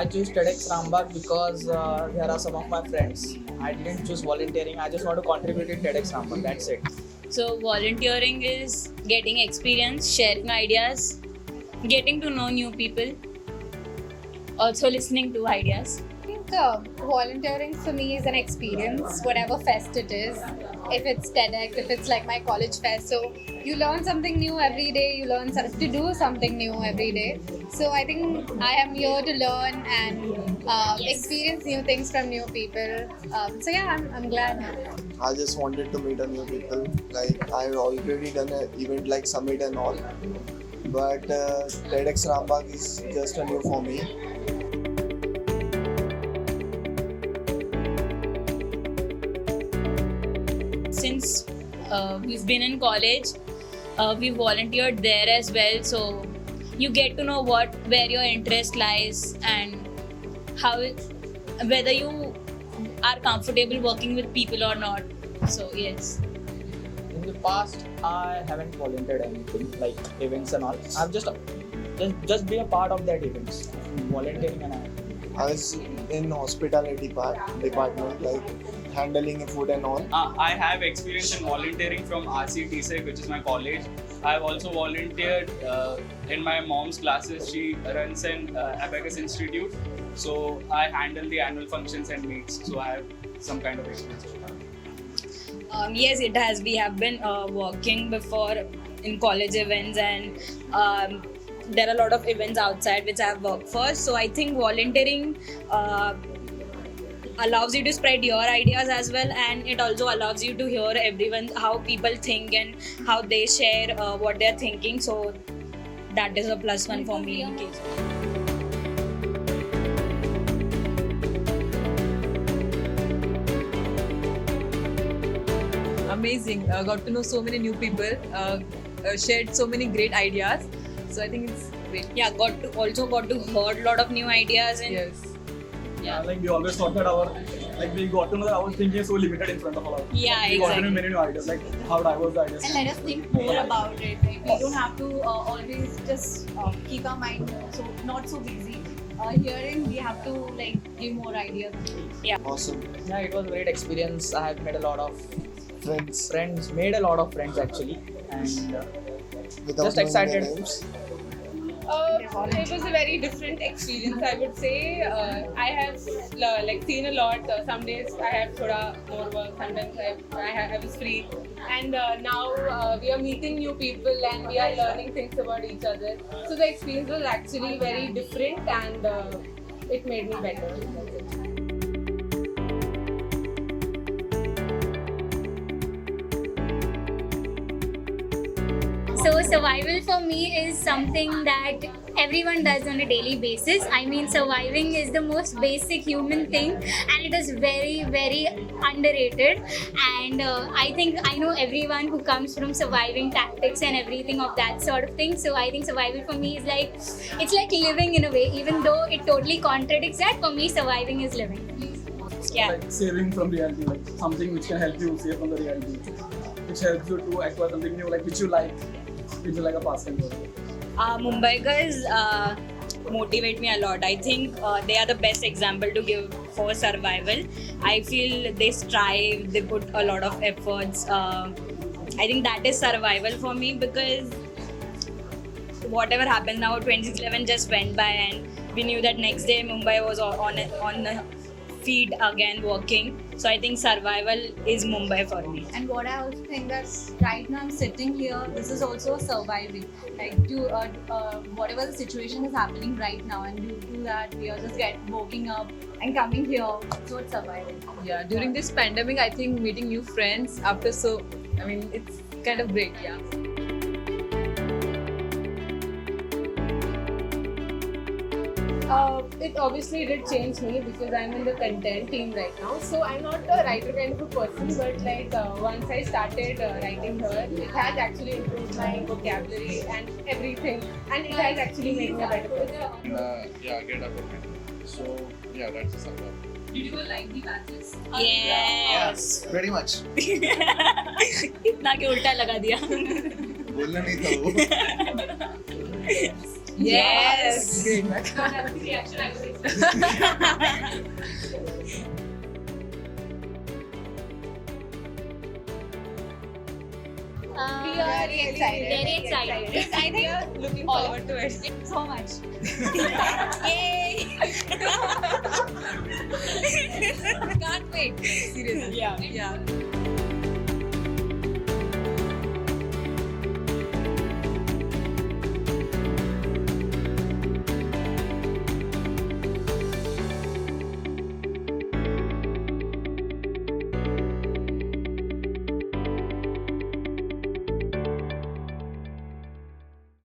I choose TEDx Rambagh because there are some of my friends. I didn't choose volunteering. I just want to contribute in TEDx Rambagh. That's it. So volunteering is getting experience, sharing ideas, getting to know new people, also listening to ideas. I think volunteering for me is an experience, whatever fest it is. If it's TEDx, if it's like my college fest, so you learn something new every day. You learn to do something new every day. So I think I am here to learn and experience new things from new people. So yeah, I'm glad. I just wanted to meet a new people. Like I've already done an event like Summit and all, but TEDx Rambagh is just a new for me. Since we've been in college, we volunteered there as well. So you get to know where your interest lies and whether you are comfortable working with people or not. So yes. In the past, I haven't volunteered anything like events and all. I've just be a part of that events, volunteering and all. I was in hospitality department, like handling food and all. I have experience in volunteering from RCTSEC, which is my college. I have also volunteered in my mom's classes. She runs an Abacus Institute. So I handle the annual functions and meets. So I have some kind of experience with that. Yes, it has. We have been working before in college events, and there are a lot of events outside which I have worked for. So I think volunteering allows you to spread your ideas as well, and it also allows you to hear everyone how people think and how they share what they're thinking. So that is a plus one for me in case. Amazing. Got to know so many new people, shared so many great ideas. So I think it's great. Yeah, got to heard a lot of new ideas and Yes. yeah. Like we always thought that we got to know that our thinking is so limited in front of our eyes. Yeah, We got to know exactly. many new ideas, like how diverse the ideas And can let us think more about it. Like, we don't have to always just keep our mind not so busy. Hearing, we have to like give more ideas. Awesome Yeah, it was a great experience. I have made a lot of friends made a lot of friends actually, and without just knowing excited. their names. It was a very different experience, I would say. I have seen a lot. Some days I have thoda more work, sometimes I was free. And now we are meeting new people and we are learning things about each other. So the experience was actually very different and it made me better. So survival for me is something that everyone does on a daily basis. I mean, surviving is the most basic human thing, and it is very, very underrated. And I think I know everyone who comes from surviving tactics and everything of that sort of thing. So I think survival for me is it's like living in a way, even though it totally contradicts that. For me, surviving is living. Yeah. Like saving from reality, like something which can help you save from the reality, which helps you to acquire something new, like which you like a pastime. Mumbai guys motivate me a lot. I think they are the best example to give for survival. I feel they strive, they put a lot of efforts. I think that is survival for me, because whatever happened now, 26/11 just went by and we knew that next day Mumbai was on the feet again working. So I think survival is Mumbai for me. And what I also think that right now I'm sitting here, this is also surviving. Like whatever the situation is happening right now, and due to that we are just waking up and coming here. So it's surviving. Yeah. During this pandemic, I think meeting new friends it's kind of great. Yeah. It obviously did change me because I'm in the content team right now. So I'm not a writer kind of a person, but once I started writing here, it has actually improved my vocabulary and everything, and it has actually made me a better person. Get up with So that's the survival. Did you like the batches? Yes. Pretty much. इतना के उल्टा लगा दिया. बोलना नहीं था वो. Yes. Great. That's the reaction I was Very excited. Very excited. I think looking forward to it. So much. Yay! Can't wait. Seriously. Yeah. Yeah.